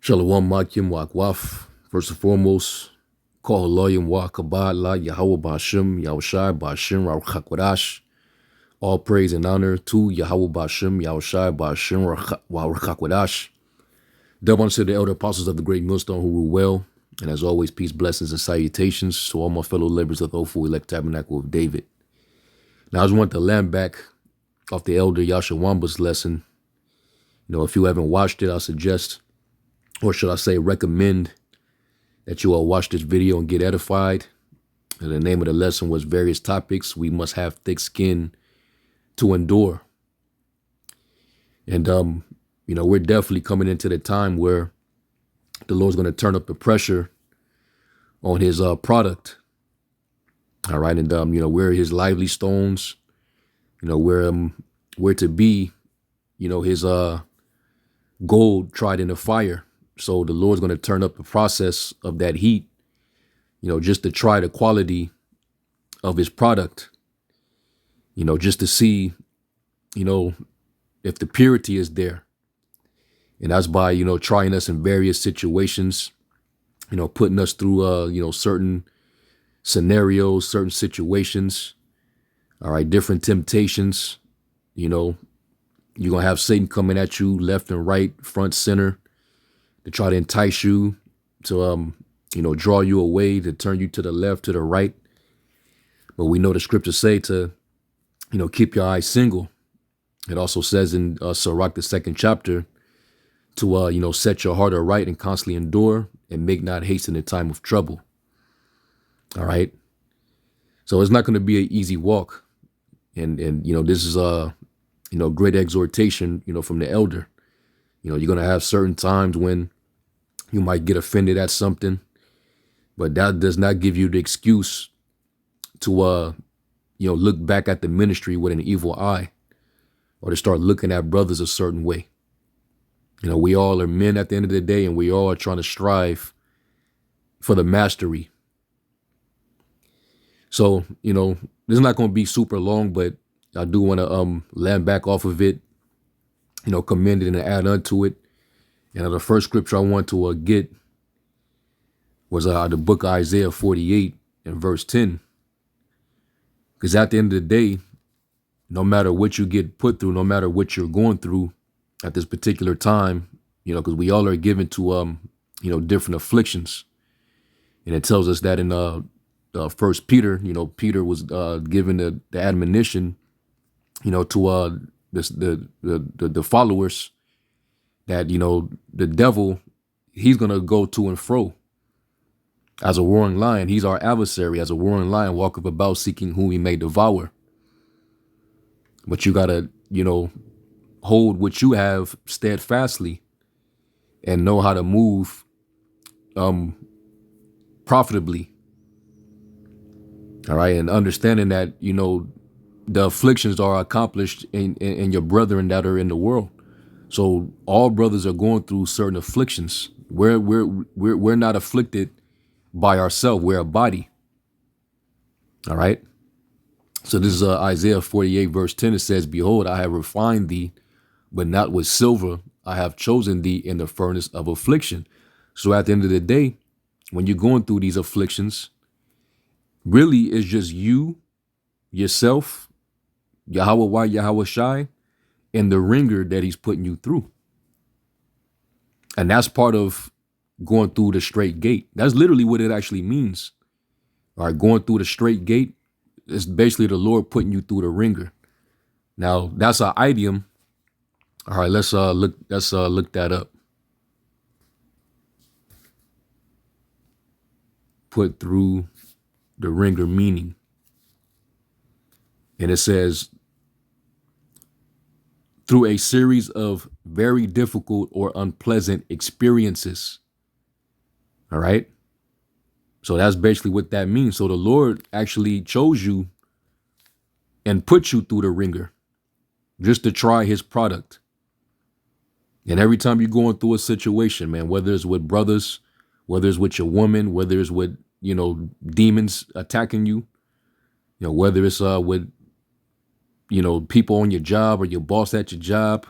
Shalom Makim Wakwaf. First and foremost, call Loyim Wakabad La Yahweh Bashim, Yahushai Bashim, Rachakwadash. All praise and honor to Yahweh Bashim, Yahushai Bashim, Rachakwadash. Double honor to the elder apostles of the great millstone who rule well. And as always, peace, blessings, and salutations to all my fellow laborers of the hopeful elect tabernacle of David. Now, I just want to land back off the elder Yashawamba's lesson. If you haven't watched it, I suggest, or should I say recommend, that you all watch this video and get edified. And the name of the lesson was various topics we must have thick skin to endure. And, we're definitely coming into the time where the Lord's going to turn up the pressure on his product. All right. And, we're his lively stones, we're to be, his gold tried in the fire. So the Lord's going to turn up the process of that heat, just to try the quality of his product, just to see, if the purity is there. And that's by, trying us in various situations, putting us through, certain scenarios, certain situations. All right. Different temptations. You're going to have Satan coming at you left and right, front, center, to try to entice you, to, draw you away, to turn you to the left, to the right. But we know the scriptures say to, keep your eyes single. It also says in Sirach, the 2nd chapter, to, set your heart aright and constantly endure and make not haste in the time of trouble. All right. So it's not going to be an easy walk. And this is great exhortation, from the elder. You're going to have certain times when you might get offended at something, but that does not give you the excuse to, look back at the ministry with an evil eye, or to start looking at brothers a certain way. We all are men at the end of the day, and we all are trying to strive for the mastery. So, this is not going to be super long, but I do want to land back off of it, commend it and add unto it. And the first scripture I want to get was the book of Isaiah 48 and verse 10. Because at the end of the day, no matter what you get put through, no matter what you're going through at this particular time, because we all are given to, different afflictions. And it tells us that in First Peter, Peter was given the admonition, to the followers, that, the devil, he's going to go to and fro as a roaring lion. He's our adversary. As a roaring lion walketh about, seeking whom he may devour. But you got to, hold what you have steadfastly and know how to move profitably. All right. And understanding that, the afflictions are accomplished in your brethren that are in the world. So all brothers are going through certain afflictions. We're not afflicted by ourselves. We're a body. All right. So this is Isaiah 48 verse 10. It says, "Behold, I have refined thee, but not with silver. I have chosen thee in the furnace of affliction." So at the end of the day, when you're going through these afflictions, really it's just you, yourself, Yahweh, Yahweh Shai, and the ringer that he's putting you through. And that's part of going through the straight gate. That's literally what it actually means. All right, going through the straight gate is basically the Lord putting you through the ringer. Now, that's an idiom. All right, let's look that up. Put through the ringer meaning. And it says, through a series of very difficult or unpleasant experiences. All right. So that's basically what that means. So the Lord actually chose you and put you through the ringer just to try his product. And every time you're going through a situation, man, whether it's with brothers, whether it's with your woman, whether it's with, demons attacking you, whether it's with, people on your job or your boss at your job,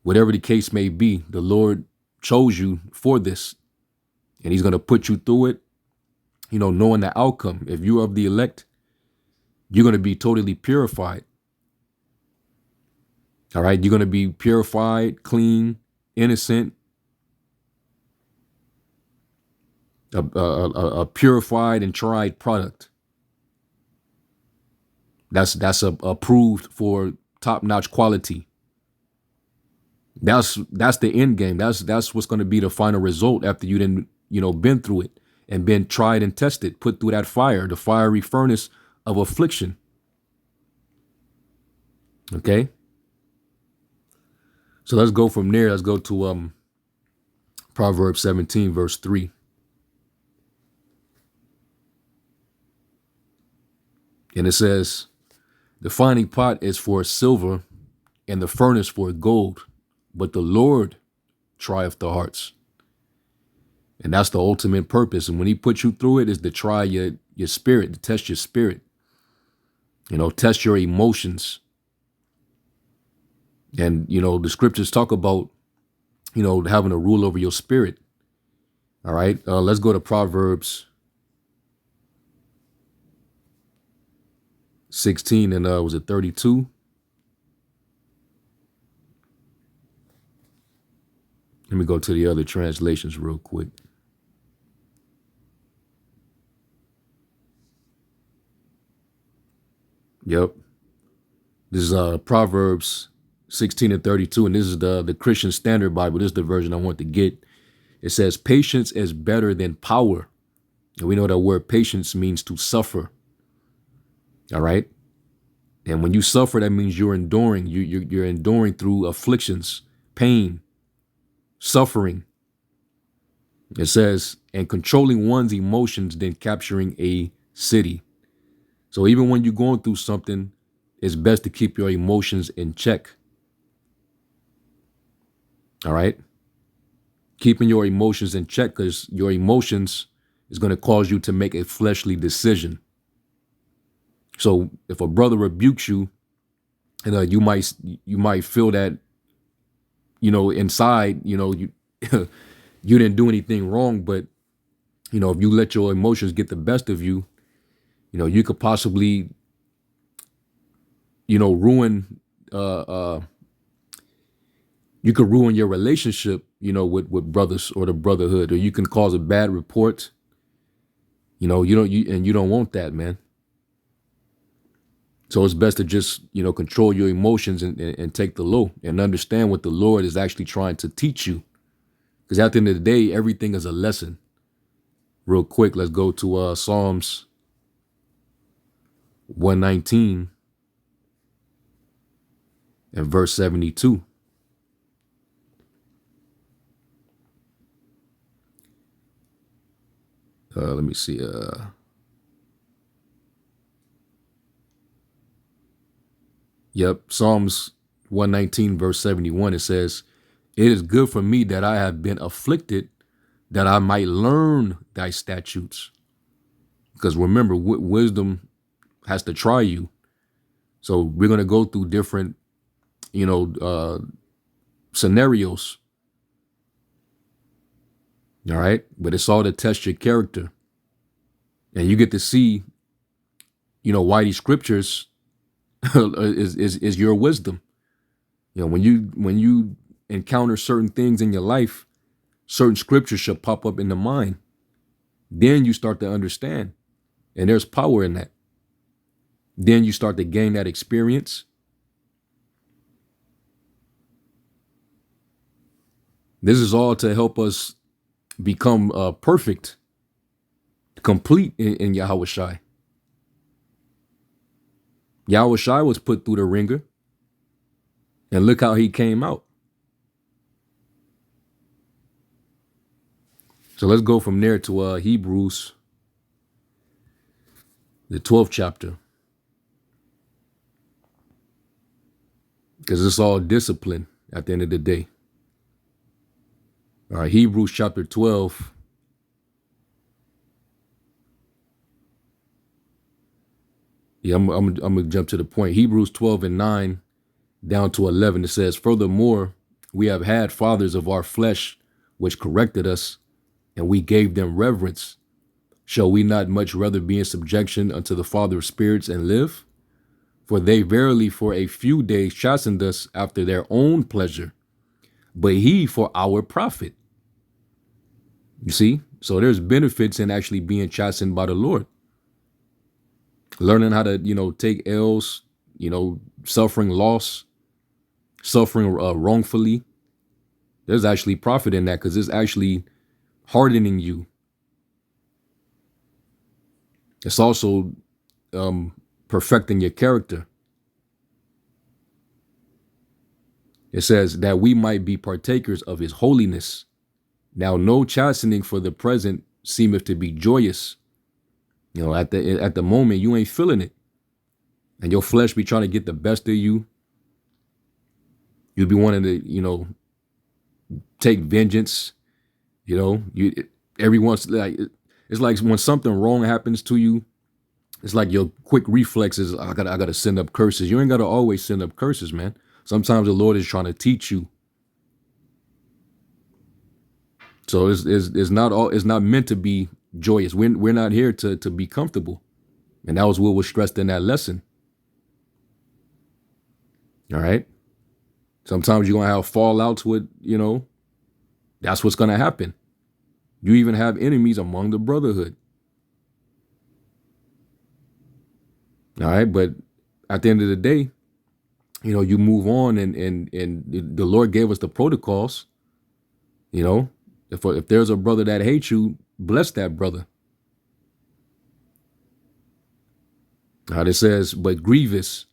whatever the case may be, the Lord chose you for this, and he's going to put you through it, knowing the outcome. If you're of the elect, you're going to be totally purified. All right. You're going to be purified, clean, innocent, a purified and tried product. That's approved for top-notch quality. That's the end game. That's what's going to be the final result after you didn't, been through it and been tried and tested, put through that fire, the fiery furnace of affliction. Okay. So let's go from there. Let's go to Proverbs 17, verse 3. And it says, the finding pot is for silver and the furnace for gold, but the Lord trieth the hearts. And that's the ultimate purpose. And when he puts you through it, is to try your spirit, to test your spirit, test your emotions. And, the scriptures talk about, having a rule over your spirit. All right. Let's go to Proverbs 16 and was it 32? Let me go to the other translations real quick. Yep. This is Proverbs 16 and 32, and this is the Christian Standard Bible. This is the version I want to get. It says, patience is better than power. And we know that word patience means to suffer. All right. And when you suffer, that means you're enduring. You're enduring through afflictions, pain, suffering. It says, and controlling one's emotions than capturing a city. So even when you're going through something, it's best to keep your emotions in check. All right. Keeping your emotions in check, because your emotions is going to cause you to make a fleshly decision. So if a brother rebukes you, and you might feel that, inside, you you didn't do anything wrong, but if you let your emotions get the best of you, you could possibly, ruin. You could ruin your relationship, with brothers or the brotherhood, or you can cause a bad report. You don't want that, man. So it's best to just, control your emotions and take the low and understand what the Lord is actually trying to teach you. Because at the end of the day, everything is a lesson. Real quick, let's go to Psalms 119 and verse 72. Let me see. Yep. Psalms 119, verse 71. It says, it is good for me that I have been afflicted, that I might learn thy statutes. Because remember, wisdom has to try you. So we're going to go through different, scenarios. All right. But it's all to test your character. And you get to see, why these scriptures is your wisdom. When you encounter certain things in your life, certain scriptures should pop up in the mind. Then you start to understand. And there's power in that. Then you start to gain that experience. This is all to help us become perfect, complete in Yahweh Shai. Yahweh Shai was put through the ringer, and look how he came out. So let's go from there to Hebrews, the 12th chapter, because it's all discipline at the end of the day. All right, Hebrews chapter 12. Yeah, I'm gonna jump to the point. Hebrews 12 and 9 down to 11. It says, furthermore, we have had fathers of our flesh which corrected us, and we gave them reverence. Shall we not much rather be in subjection unto the Father of spirits and live? For they verily for a few days chastened us after their own pleasure, but he for our profit. You see? So there's benefits in actually being chastened by the Lord. Learning how to, take L's, suffering loss, suffering wrongfully. There's actually profit in that because it's actually hardening you. It's also perfecting your character. It says that we might be partakers of his holiness. Now no chastening for the present seemeth to be joyous. At the moment you ain't feeling it. And your flesh be trying to get the best of you. You'd be wanting to, take vengeance. Every once, like, it's like when something wrong happens to you, it's like your quick reflexes, I gotta send up curses. You ain't gotta always send up curses, man. Sometimes the Lord is trying to teach you. So it's not meant to be joyous. We're not here to be comfortable. And that was what was stressed in that lesson. All right. Sometimes you're gonna have fallouts with, that's what's gonna happen. You even have enemies among the brotherhood. All right, but at the end of the day, you move on, and the Lord gave us the protocols. If there's a brother that hates you, bless that brother. It says, but grievous,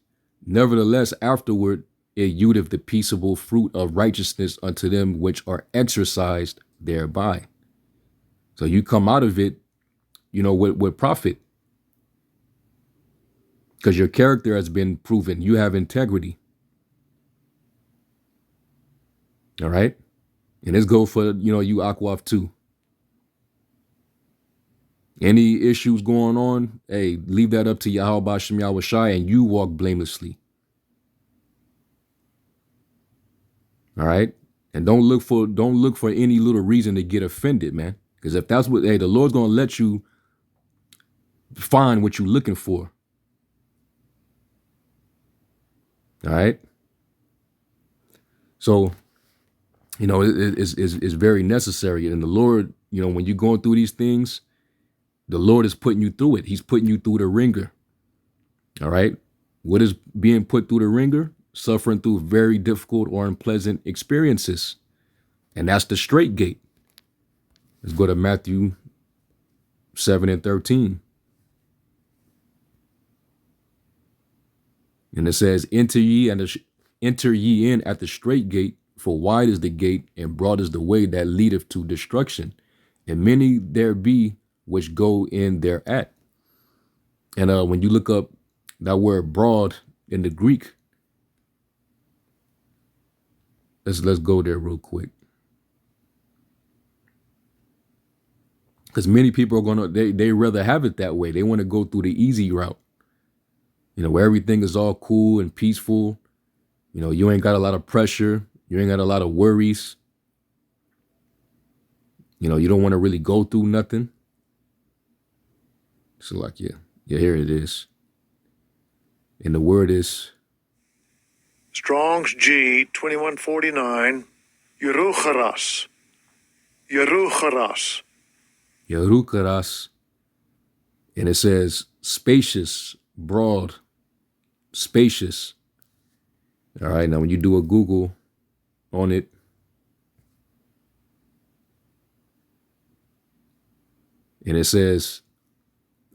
nevertheless afterward it yieldeth the peaceable fruit of righteousness unto them which are exercised thereby. So you come out of it, with profit. Because your character has been proven. You have integrity. All right? And this goes for, you Akwaf too. Any issues going on, hey, leave that up to Yahweh Bashem Yahweh Shai, and you walk blamelessly. All right? And don't look for any little reason to get offended, man. Because if that's what, the Lord's gonna let you find what you're looking for. All right. So, it's very necessary. And the Lord, when you're going through these things, the Lord is putting you through it. He's putting you through the ringer. All right. What is being put through the ringer? Suffering through very difficult or unpleasant experiences. And that's the straight gate. Let's go to Matthew 7:13. And it says, enter ye in at the straight gate, for wide is the gate and broad is the way that leadeth to destruction, and many there be which go in thereat. And when you look up that word broad in the Greek, let's go there real quick. Because many people are gonna they rather have it that way. They want to go through the easy route. Where everything is all cool and peaceful. You ain't got a lot of pressure. You ain't got a lot of worries. You don't want to really go through nothing. So like, yeah, here it is. And the word is Strong's G 2149, Yerucharas. Yerucharas. Yerucharas. And it says spacious, broad, spacious. All right, now when you do a Google on it, and it says,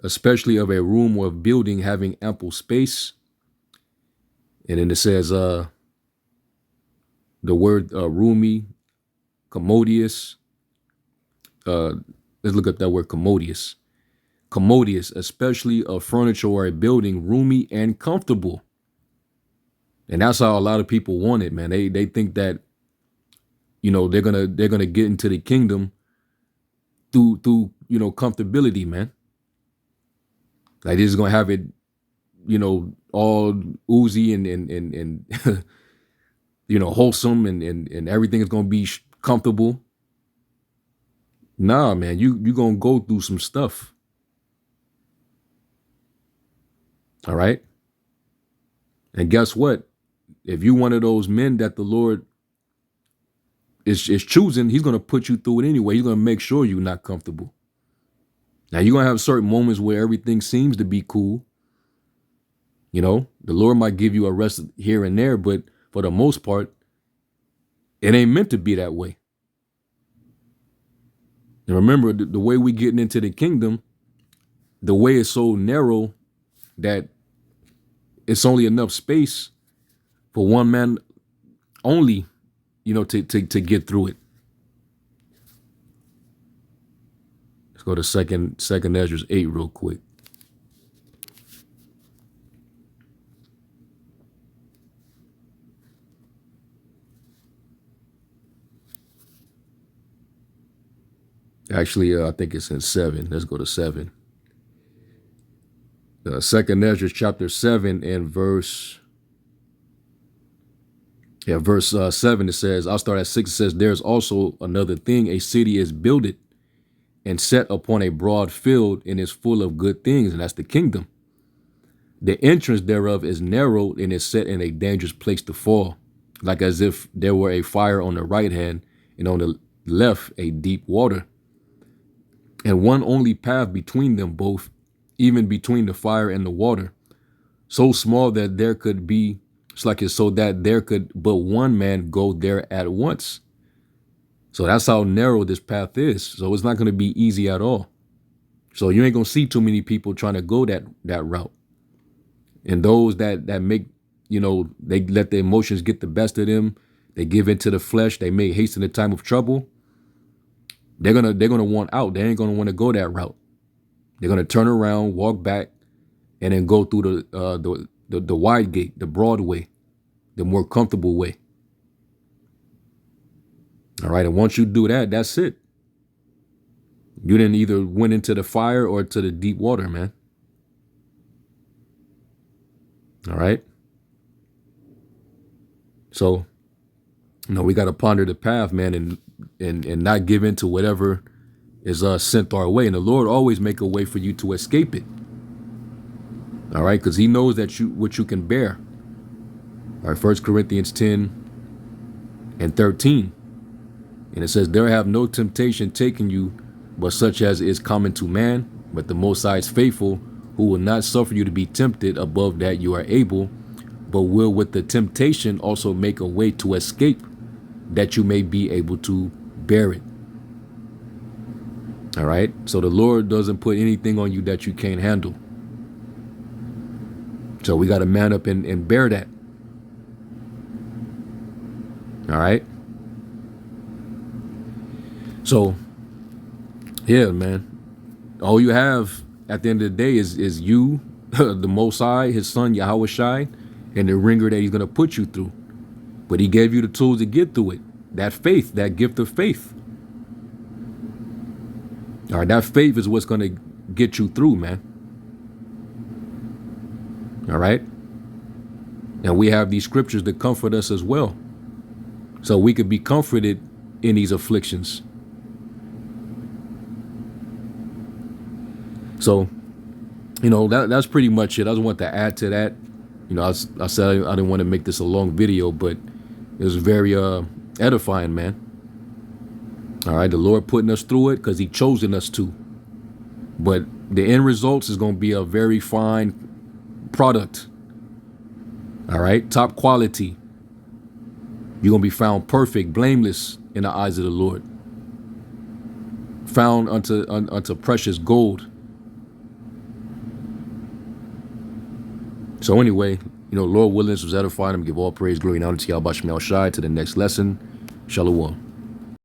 especially of a room or building having ample space. And then it says the word roomy, commodious. Let's look up that word commodious. Commodious, especially of furniture or a building, roomy and comfortable. And that's how a lot of people want it, man. They think that, they're gonna get into the kingdom through comfortability, man. Like they're just gonna have it, all oozy and wholesome and everything is gonna be comfortable. Nah, man, you gonna go through some stuff. All right. And guess what? If you one of those men that the Lord is choosing, he's gonna put you through it anyway. He's gonna make sure you're not comfortable. Now you're gonna have certain moments where everything seems to be cool. You know, the Lord might give you a rest here and there, but for the most part, it ain't meant to be that way. And remember, the way we getting into the kingdom, the way is so narrow that it's only enough space for one man only, you know, to get through it. Let's go to second Ezra 8 real quick. Actually, I think it's in 7. Let's go to 7. Second Ezra chapter 7 and verse 7. It says, I'll start at 6. It says, there's also another thing. A city is builded and set upon a broad field and is full of good things, and that's the kingdom. The entrance thereof is narrow and is set in a dangerous place to fall, like as if there were a fire on the right hand and on the left a deep water, and one only path between them both, even between the fire and the water, so small that there could be, it's like it's so that there could but one man go there at once. So that's how narrow this path is. So it's not going to be easy at all. So you ain't going to see too many people trying to go that route. And those that make, you know, they let the emotions get the best of them, they give into the flesh, they may hasten the time of trouble. They're gonna want out. They ain't gonna want to go that route. They're gonna turn around, walk back, and then go through the wide gate, the broad way, the more comfortable way. All right, and once you do that, that's it. You didn't either went into the fire or to the deep water, man. All right. So, you know, we got to ponder the path, man, and not give in to whatever is sent our way. And the Lord always make a way for you to escape it. All right, because he knows that what you can bear. All right, 1 Corinthians 10 and 13. And it says, there have no temptation taken you, but such as is common to man. But the Most High is faithful, who will not suffer you to be tempted above that you are able, but will with the temptation also make a way to escape, that you may be able to bear it. All right. So the Lord doesn't put anything on you that you can't handle. So we got to man up and bear that. All right. So, yeah, man, all you have at the end of the day is you, the Most High, his son, Yahweh Shai, and the ringer that he's going to put you through. But he gave you the tools to get through it. That faith, that gift of faith. All right, that faith is what's going to get you through, man. All right. And we have these scriptures that comfort us as well. So we could be comforted in these afflictions. So, you know, that's pretty much it. I just want to add to that. You know, I said I didn't want to make this a long video, but it was very edifying, man. All right, the Lord putting us through it because he chosen us to. But the end results is going to be a very fine product. All right, top quality. You're going to be found perfect, blameless in the eyes of the Lord. Found unto precious gold. So anyway, you know, Lord willing, this was edifying. I'm give all praise, glory, and honor to Yahweh Shai. To the next lesson. Shalom.